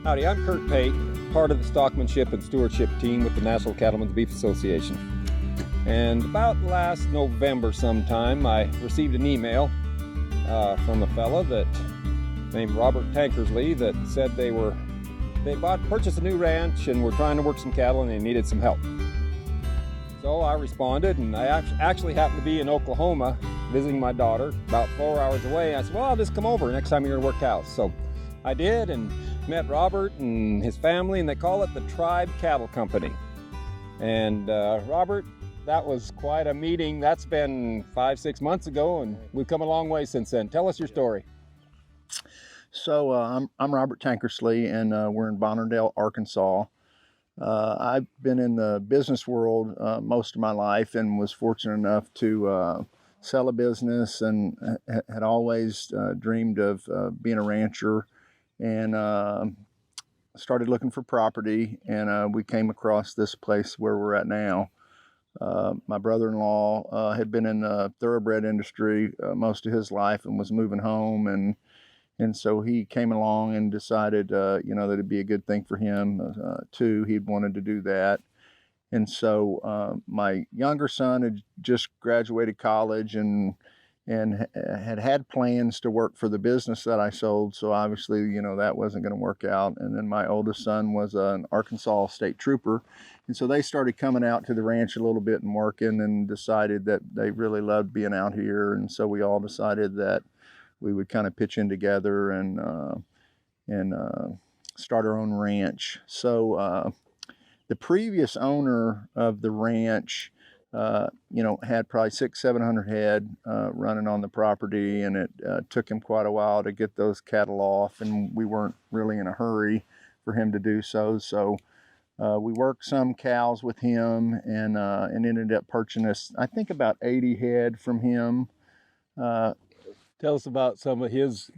Howdy, I'm Kurt Pate, part of the Stockmanship and Stewardship team with the National Cattlemen's Beef Association. And about last November sometime, I received an email from a fella named Robert Tankersley that said they purchased a new ranch and were trying to work some cattle and they needed some help. So I responded, and I actually happened to be in Oklahoma visiting my daughter about 4 hours away. I said, well, I'll just come over next time you're gonna work cows. So I did, and met Robert and his family, and they call it the Tribe Cattle Company. And Robert, that was quite a meeting. That's been 5-6 months ago, and we've come a long way since then. Tell us your story. So I'm Robert Tankersley, and we're in Bonnerdale, Arkansas. I've been in the business world most of my life and was fortunate enough to sell a business, and had always dreamed of being a rancher, and started looking for property, and we came across this place where we're at now. My brother-in-law had been in the thoroughbred industry most of his life and was moving home, and so he came along and decided, that it'd be a good thing for him too. He'd wanted to do that. And so my younger son had just graduated college and had plans to work for the business that I sold. So obviously, that wasn't going to work out. And then my oldest son was an Arkansas state trooper. And so they started coming out to the ranch a little bit and working, and decided that they really loved being out here. And so we all decided that we would kind of pitch in together and start our own ranch. So the previous owner of the ranch, had probably 600-700 head running on the property, and it took him quite a while to get those cattle off, and we weren't really in a hurry for him to do so. So we worked some cows with him, and ended up purchasing I think about 80 head from him. Tell us about some of his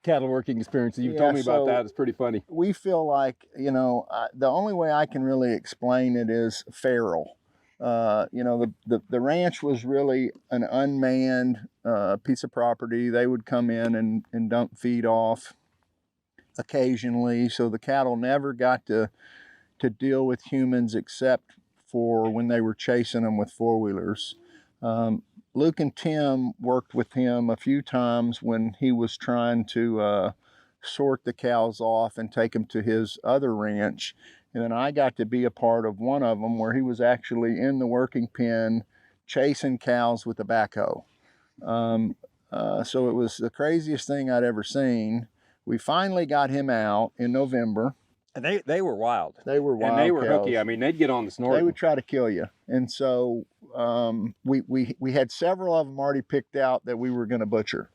cattle working experiences. You've told me about that. It's pretty funny. We feel like, the only way I can really explain it is feral. The ranch was really an unmanned piece of property. They would come in and dump feed off occasionally. So the cattle never got to deal with humans except for when they were chasing them with four-wheelers. Luke and Tim worked with him a few times when he was trying to sort the cows off and take them to his other ranch. And then I got to be a part of one of them where he was actually in the working pen chasing cows with a backhoe. So it was the craziest thing I'd ever seen. We finally got him out in November. And they were wild. They were wild. And they were cows. hooky. I mean, they'd get on the snort. They would try to kill you. And so we had several of them already picked out that we were going to butcher.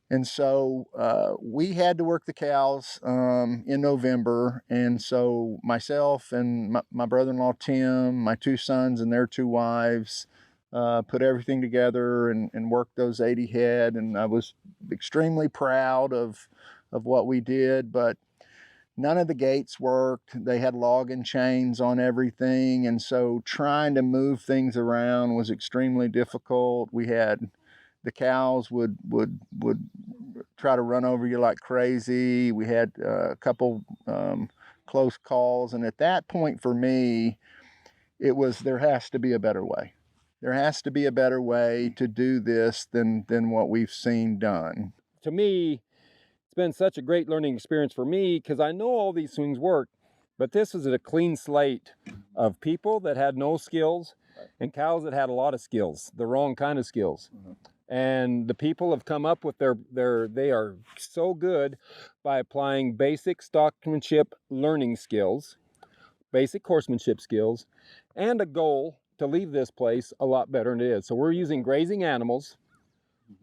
And so we had to work the cows in November. And so myself and my brother-in-law, Tim, my two sons and their two wives, put everything together and worked those 80 head. And I was extremely proud of what we did, but none of the gates worked. They had logging chains on everything. And so trying to move things around was extremely difficult. We had the cows would try to run over you like crazy. We had a couple close calls. And at that point for me, it was, there has to be a better way. There has to be a better way to do this than what we've seen done. To me, it's been such a great learning experience for me because I know all these things work, but this is a clean slate of people that had no skills and cows that had a lot of skills, the wrong kind of skills. Mm-hmm. And the people have come up with they are so good by applying basic stockmanship learning skills, basic horsemanship skills, and a goal to leave this place a lot better than it is. So we're using grazing animals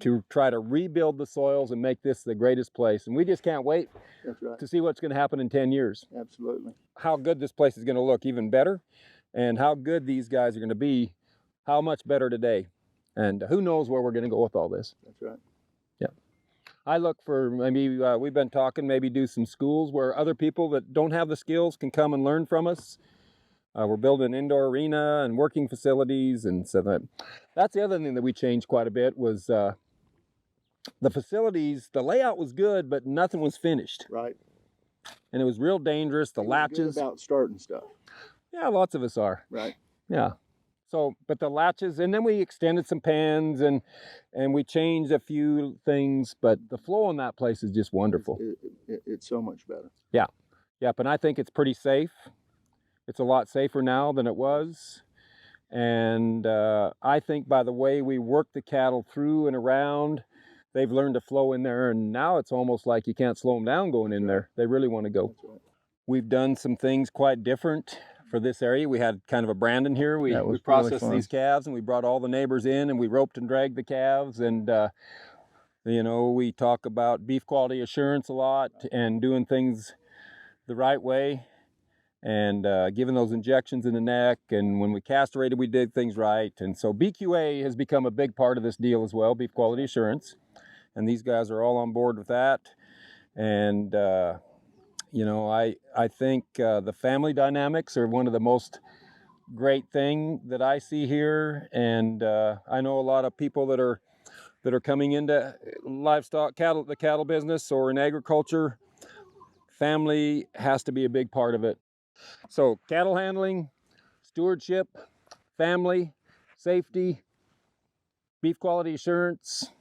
to try to rebuild the soils and make this the greatest place. And we just can't wait to see what's going to happen in 10 years. Absolutely. How good this place is going to look even better, and how good these guys are going to be, how much better today. And who knows where we're going to go with all this. That's right. Yeah. I look for maybe, we've been talking, maybe do some schools where other people that don't have the skills can come and learn from us. We're building an indoor arena and working facilities. And so that's the other thing that we changed quite a bit was the facilities. The layout was good, but nothing was finished. Right. and it was real dangerous. The latches. Good about starting stuff. Yeah, lots of us are. Right. Yeah. So, but the latches, and then we extended some pans and we changed a few things, but the flow in that place is just wonderful. It's so much better. Yeah. Yep. And I think it's pretty safe. It's a lot safer now than it was. And I think by the way we work the cattle through and around, they've learned to flow in there. And now it's almost like you can't slow them down going in there. They really want to go. That's right. We've done some things quite different for this area. We had kind of a Brandon here. We processed these calves, and we brought all the neighbors in, and we roped and dragged the calves. And you know, we talk about beef quality assurance a lot and doing things the right way, and giving those injections in the neck. And when we castrated, we did things right. And so BQA has become a big part of this deal as well, beef quality assurance. And these guys are all on board with that. And you know, I think the family dynamics are one of the most great thing that I see here. And I know a lot of people that are coming into livestock, the cattle business or in agriculture. Family has to be a big part of it. So cattle handling, stewardship, family, safety, beef quality assurance,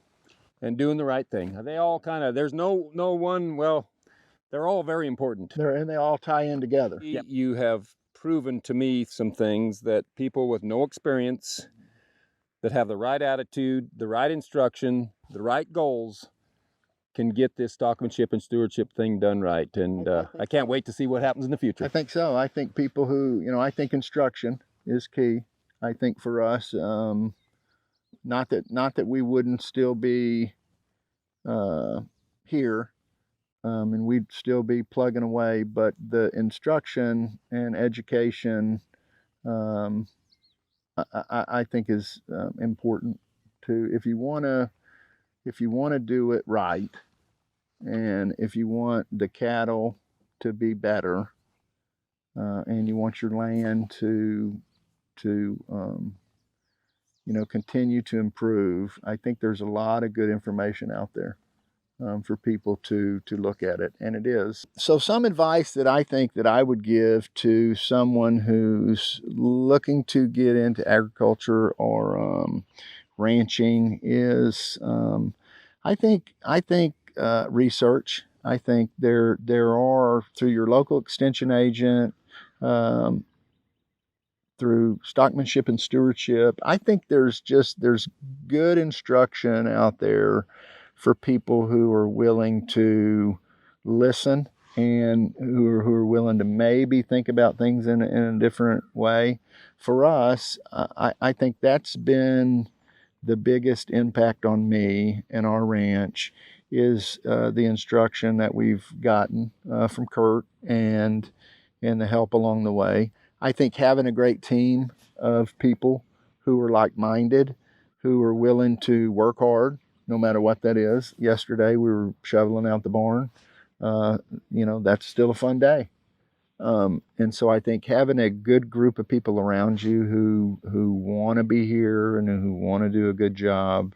and doing the right thing. They all kind of, there's no one, well, they're all very important. And they all tie in together. Yep. You have proven to me some things that people with no experience, that have the right attitude, the right instruction, the right goals, can get this stockmanship and stewardship thing done right. And I can't wait to see what happens in the future. I think so. I think people who, you know, I think instruction is key. I think for us, not that we wouldn't still be here, and we'd still be plugging away, but the instruction and education, I think is important to, if you want to do it right, and if you want the cattle to be better, and you want your land to you know, continue to improve, I think there's a lot of good information out there for people to look at it, and it is. So some advice that I think that I would give to someone who's looking to get into agriculture or ranching is, I think research. I think there are, through your local extension agent, through Stockmanship and Stewardship, I think there's good instruction out there for people who are willing to listen and who are willing to maybe think about things in a different way. For us, I think that's been the biggest impact on me and our ranch, is the instruction that we've gotten from Kurt and the help along the way. I think having a great team of people who are like-minded, who are willing to work hard, no matter what that is. Yesterday we were shoveling out the barn. You know, that's still a fun day. And so I think having a good group of people around you who want to be here and who want to do a good job,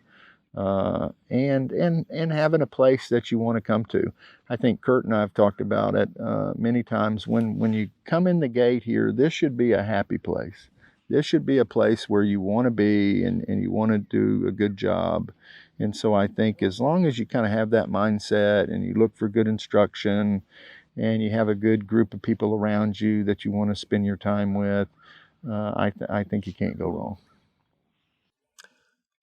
and having a place that you want to come to. I think Kurt and I have talked about it many times. When you come in the gate here, this should be a happy place. This should be a place where you want to be and you want to do a good job. And so I think as long as you kind of have that mindset and you look for good instruction and you have a good group of people around you that you want to spend your time with, I think you can't go wrong.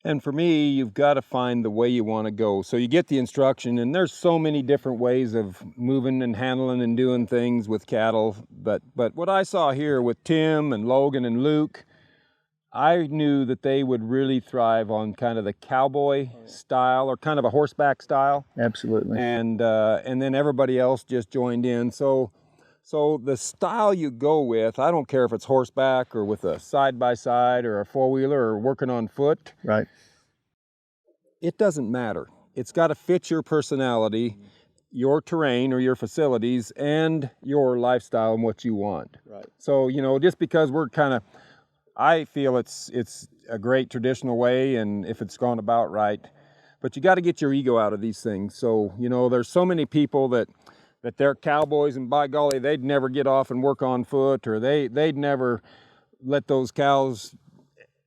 And for me, you've got to find the way you want to go. So you get the instruction, and there's so many different ways of moving and handling and doing things with cattle. But what I saw here with Tim and Logan and Luke, I knew that they would really thrive on kind of the cowboy style or kind of a horseback style. Absolutely. And then everybody else just joined in. So the style you go with, I don't care if it's horseback or with a side-by-side or a four-wheeler or working on foot. Right. It doesn't matter. It's got to fit your personality, your terrain or your facilities, and your lifestyle and what you want. Right. So, you know, just because we're kind of, I feel it's a great traditional way, and if it's gone about right, but you got to get your ego out of these things. So, you know, there's so many people that that they're cowboys and by golly, they'd never get off and work on foot, or they'd never let those cows.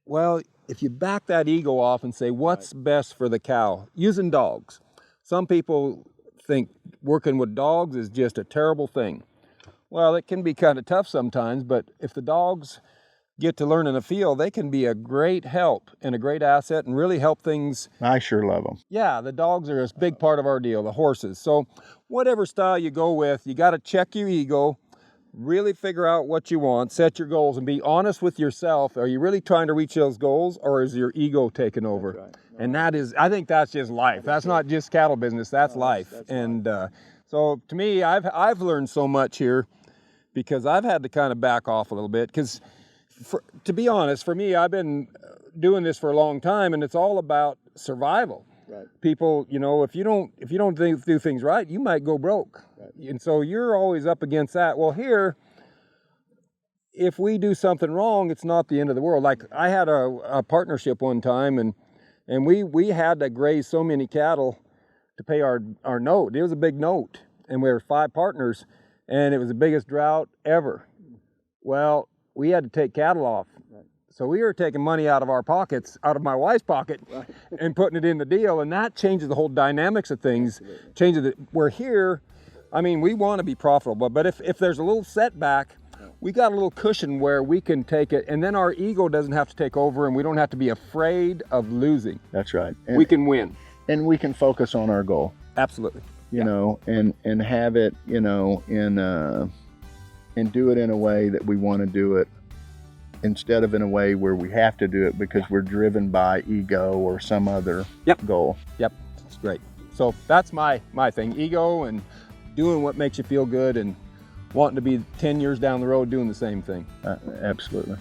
Well, if you back that ego off and say, what's best for the cow? Using dogs. Some people think working with dogs is just a terrible thing. Well, it can be kind of tough sometimes, but if the dogs get to learn in the field, they can be a great help and a great asset and really help things. I sure love them. Yeah, the dogs are a big part of our deal, the horses. So whatever style you go with, you got to check your ego, really figure out what you want, set your goals, and be honest with yourself. Are you really trying to reach those goals, or is your ego taking over? That's right. And that is, I think that's just life. That's not just cattle business, that's life. And so to me, I've learned so much here because I've had to kind of back off a little bit. Because to be honest, for me, I've been doing this for a long time, and it's all about survival. Right. People, you know, if you don't do things right, you might go broke. Right. And so you're always up against that. Well, here, if we do something wrong, it's not the end of the world. Like I had a partnership one time, and we had to graze so many cattle to pay our note. It was a big note, and we were 5 partners, and it was the biggest drought ever. Well, we had to take cattle off. Right. So we were taking money out of our pockets, out of my wife's pocket, right, and putting it in the deal, and that changes the whole dynamics of things. Absolutely. Changes it. We're here, I mean, we want to be profitable, but if there's a little setback, we got a little cushion where we can take it, and then our ego doesn't have to take over, and we don't have to be afraid of losing. That's right. And we can win. And we can focus on our goal. Absolutely. You know, and have it, you know, and do it in a way that we want to do it, instead of in a way where we have to do it because we're driven by ego or some other goal. Yep, it's great. So that's my thing, ego and doing what makes you feel good and wanting to be 10 years down the road doing the same thing. Absolutely.